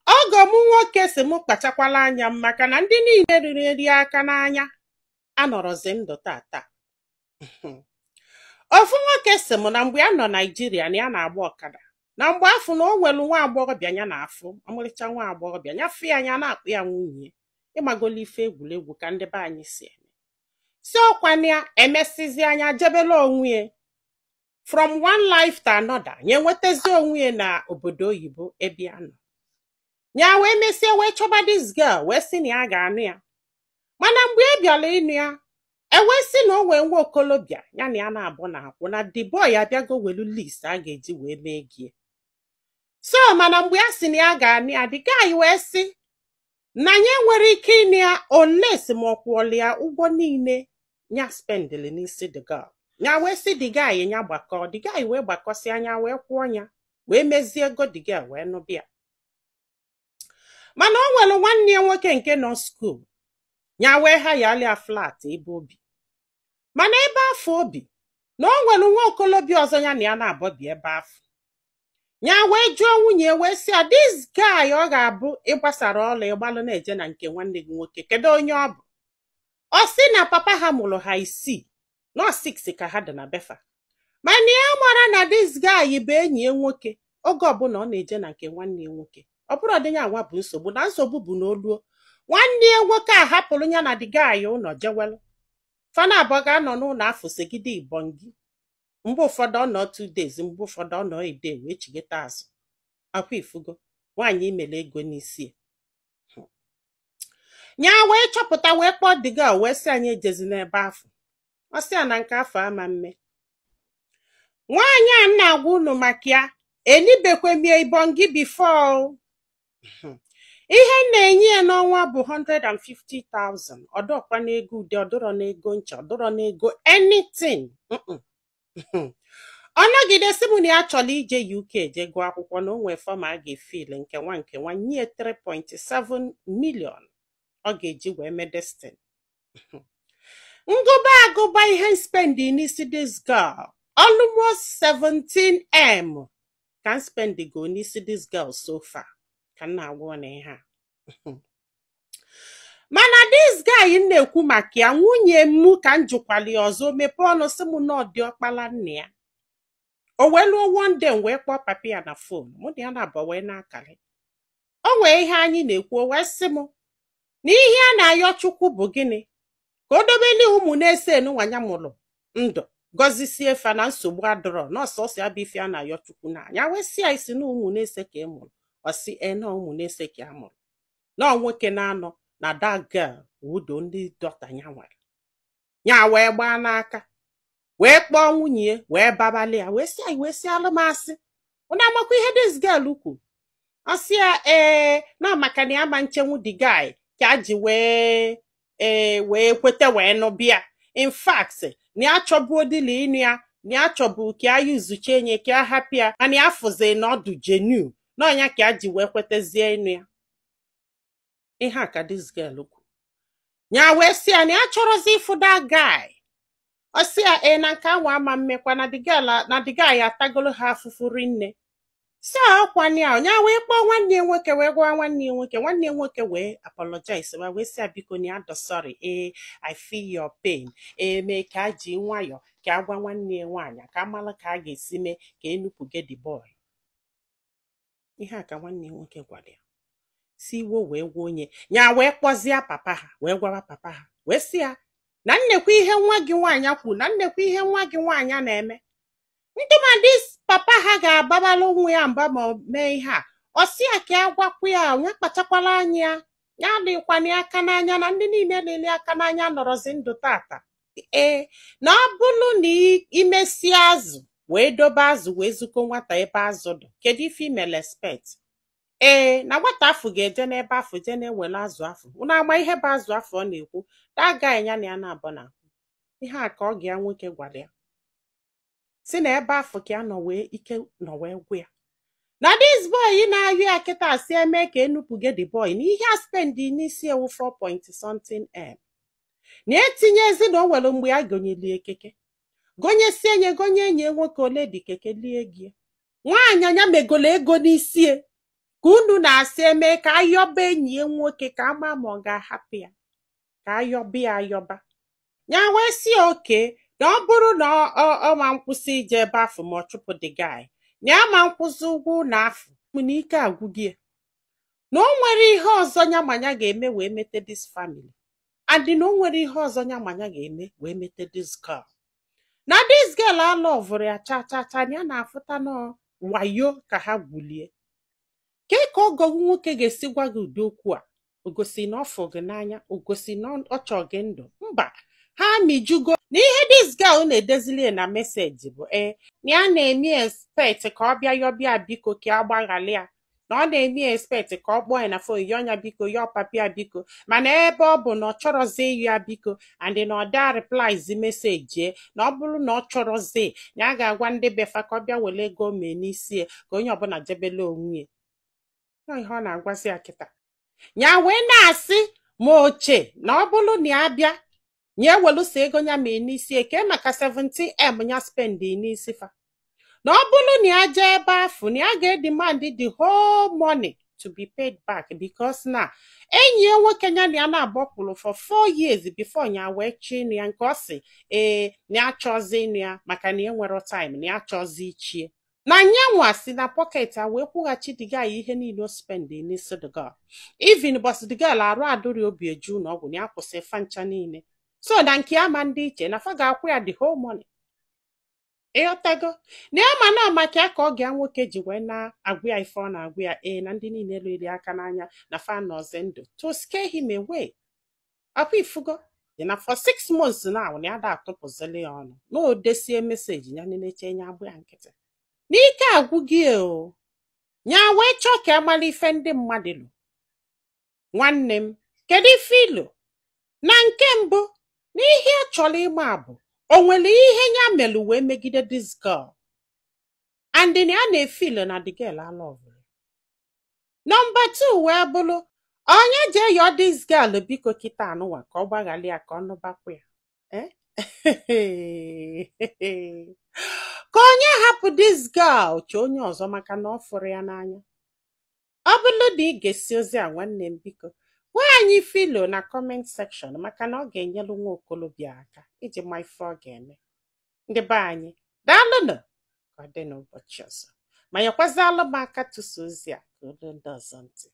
Ogo m nwoke si m kpachakwala anya m maka na ndị niile riri nri aka n'anya anọrọzi ndụ tata. Ofu nwoke si m na mgbe ya nọ Naijiria na ya na-agba ọkada, na mgbe afọ na o nwere nwa agbọghọbịa ya na-afụ ọmalịcha nwa agbọghọbịa ya fụ ya anya na-akpụ ya nwunye, ịmagola ife egwuregwu ka ndị be anyị si eme. Si ọkwana ya emesizi anya jebela onwe ya from one life to another, nye nwetazi onwe ya na obodo oyibo ebe ya nọ. Ya wee mesie wee chọba this girl wee sị na ya ga-anụ ya, mana mgbe e bịara ịnụ ya wee sị na o nwee nwa okolobịa ya na ya na-abụ na akwụ na the boy abịago welu list a ga-eji wee mee gie. So mana mgbe ya sị na ya ga-anụ ya, the guy wee sị na ya nwere ike ịnụ ya unless ma ọ kwụọla ya ụgwọ niile ya spendili n'isi the girl. Ya wee sị the guy ya gbakọ, the guy wee gbakọsị anya wee kwụọ ya wee mezie ego the girl wee nụbịa. Mana o nwere nwanne ya nwoke nke nọ skuul, ya wee ha ya alịa flat ebe obi. Mana ebe afọ obi na o nwere nwa okolobịa ọzọ ya na ya na-abọbi ebe afọ. Ya wee jụọ nwunye wee sị ya, this guy ọ ga-abụ ịgbasara ọla ịgbalụ na-eje na nke nwanne gị nwoke, kedu onye ọ bụ? Ọ sị na papa ha mụrụ ha 6, nọ 6 ka ha dị na befa. Mana ya mara na this guy bụ enyi ya nwoke oge ọbụla ọ na-eje na nke nwanne ya nwoke. Ọ bụrụ ọdịnya anwa bụ nsogbu, na nsogbu bụ na oluo nwanne ya nwoke a hapụrụ ya na the guy ụlọ jewelu. Fana abụọ ga-anọ n'ụlọ afọ segide ibongi. Mgbe ụfọdụ ọ nọ 2 days, mgbe ụfọdụ ọ nọ a day wee chigeta azụ. Akwa ifugo nwaanyị imele ego n'isi. Nya wee chọpụta wee kpọọ the girl wee sị anyị ejezi n'ebe afọ. Ọ sị ya na nke afọ ama mme. Nwaanyị a na-agwa unu maka ya enibekwe mie ibongi before. Ihe na-enye ya n'ọnwa bụ 150,000. Ọdọkwa n'ego ude, ọdọrọ n'ego ncha, ọdọrọ n'ego anything. Ọ nọgidesi m na ya chọrọ ije UK je gụọ akwụkwọ na o nwee fọm a ga-efil nke nwa nye 3.7 million ọ ga-eji wee mee destin. Ngụba agụba ihe spend n'isi this girl almost 17M can spend go n'isi this girl so far. Ka na-agwọ na ihe a. Mana this guy na-ekwu maka ya nwunye m ka njukwali ọzọ mepe ọnụ sị m na ọ dị ọkpala nne ya. O wee lụọ one day wee kpọọ papa ya na phone, mụ na ya na-abụ wee na-akali. O nwee ihe anyị na-ekwu wee sị m na ihe a na-ayọ Chukwu bụ gịnị? Ka o dobeli ụmụ na-ese nwanya mụrụ ndụ gọzisie fa na nsogbu adọrọ n'ọsọsọ ya bụ ife a na-ayọ Chukwu na anya wee sị ya isi na ụmụ na-ese ka ị mụrụ. Ọ sị na ụmụ na-ese ka a mụrụ na nwoke na-anọ na that girl wudo ndị dọta ya nwere. Ya wee gbaa n'aka wee kpọọ nwunye wee babali ya wee sị alụmasị ụna amakwa ihe this girl ukwu. Ọ sị ya na maka na ya ma nchenwu the guy ka a ji wee kwete wee nụbịa. In fact na ya chọbuo dịla ịnụ ya na ya chọbụ ka a yuzuche enye ka a hapụ ya mana ya fụzi na ọdụ jenu n'ọnya ka a ji wee kwetezie ịnụ ya. Ihe a ka this girl kwu. Ya wee sị ya na ya chọrọzi ịfụ that guy. Ọ sị ya na nke anwa ama mmekwa na the guy atagolo ha afụfụ rinne. So ọkwanye ya nya wee kpọọ nwanne ya nwoke wee gwa nwanne ya nwoke. Nwanne ya nwoke wee apologize wee sị ya biko na ya do sorry. I feel your pain. Mee ka a ji nwayọ ka a gwa nwanne ya nwaanyị ka amala ka a ga-esi mee ka enupụge the boy. Ihe a ka nwanne ya nwoke gwara ya. Si iwo wee gwa onye ya wee kpọzie papa ha wee gwawa papa ha wee sị ya na nnekwu ihe nwa gị nwaanyị kwu na nnekwu ihe nwa gị nwaanyị na-eme. Ntụmadị papa ha ga-ababala onwe ya mba ma mee ihe a. Ọ sị ya ka ya gwakwu ya onye kpachakwala anya ya adịkwana ya aka n'anya na ndị niile na-ele aka n'anya nọrọzi ndụ tata. Na ọ bụrụ na imesi azụ wee dobe azụ wee zuko nwata ebe azụ dị, kedu ife imele expect? Na nwata afọ ga-eje n'ebe afọ je na-ewele azụ afọ. Unu ama ihe bụ azụ afọ ọ na-ekwu. Daga ya na ya na-abụ na ihe a ka ọ ga ya nwoke gwara ya. Si na ebe afọ ka ya nọ wee ike nọ wee gwụ ya. Na this boy na-ayọ ya kịta si eme ka enupụge the boy na ihe a spend n'isi ewu 4 something M. Na etinye ezi na o nwere mgbe ya gonyeli keke. Gonyesie enye gonye enye nwoke ole dị keke lie gị. Nwaanyị anya megolo ego n'isi ka unu na-asị eme ka ayọba enyi ya nwoke ka ama ma ọ ga-ahapụ ya ka ayọba ya ayọba ya wee si oke na ọ bụrụ na ọ ma nkwụsị ije ebe afọ ma ọ chụpụ the guy na ya ma nkwụsị ụgwọ na afọ na ike agwụghị na o nwere ihe ọzọ ya ma ya ga-eme wee mete this family and na o nwere ihe ọzọ ya ma ya ga-eme wee mete this girl na this girl alọvụrụ ya cha ya na-afụta na wayo ka ha gwulie ke ka ogo nwoke ga-esi gwa gị ụdị okwu a ogosi na ọ fụ gị n'anya ogosi na ọ chọ gị ndụ mba ha mijugo na ihe this girl na-edezili na meseji bụ na ya na-eme expect ka ọ bịa yọbịa biko ka agbaghalị ya na ọ na-eme expect ka ọ kpọọ ya na fon yọnya biko yọ papịa biko mana ebe ọ bụ na ọ chọrọzi ịyọ ya biko and na ọ da replies meseji na ọ bụrụ na ọ chọrọzi na a ga-agwa ndị befa ka ọ bịa were ego mee n'isi ka onye ọbụla jebele onwe ya ihe ọ na-agwazi ya kịta ya wee na-asị ma oche na ọ bụrụ na ya bịa nye weluso ego ya mee n'isi eke maka 17M ya spendi n'isi fa na ọ bụrụ na ya jee ebe afọ na ya ga-edemand the whole money to be paid back because na enyi ya nwoke ya na ya na-agbọpụrụ for 4 years before ya wee chinu ya nke ọ sị na ya chọzi ịnụ ya maka na ya nwere time na ya chọzi ichie na nyanwa si na pocket a wee kwụghachi diga ya ihe niile o spendi n'isi diga even bọs diga arụ adụrị obi eju na ọgwụ na ya kwụsị fancha niile so na nke ama ndị iche na fa ga-akwụ ya the whole money ịghọtago na ya ma na maka ya ka ọ ga nwoke ji wee na-agwụ ya ife ọ na-agwụ ya na ndị niile lere aka n'anya na fa nọzi ndụ to scare him away ọkwa ifugo dị na for 6 months now na ya da atụpụzili ya ọnụ na o desie meseji ya na-eche nye agbụ ya nkịtị n'ike agwụ gị o ya wee chọọ ka amala ife ndị mmadụ lụ nwanne m kedu ife ilo na nke mbụ n'ihe a chọrọ ịma bụ o nwere ihe ya melụ wee megide this girl and na ya na-efilo na the girl alọvụrụ nọmba 2 wee bụrụ onye jee yọọ this girl biko kịta anụwa ka ọ gbaghalị ya ka ọ nụbakwa ya ka onye hapụ this girl chọọ onye ọzọ maka na ọ fụrụ ya n'anya ọ bụrụ na ị ga-esi ozi a nwanne m biko gwa anyị filo na comment section maka na ọ ga-enyelu nwa okolobịa aka iji ma ife ọ ga-eme ndị be anyị daalụnụ ka ọ dị n'ụbọchị ọzọ ma nyekwazịalụ m aka tụsa ozi a ka olu ndị ọzọ ntị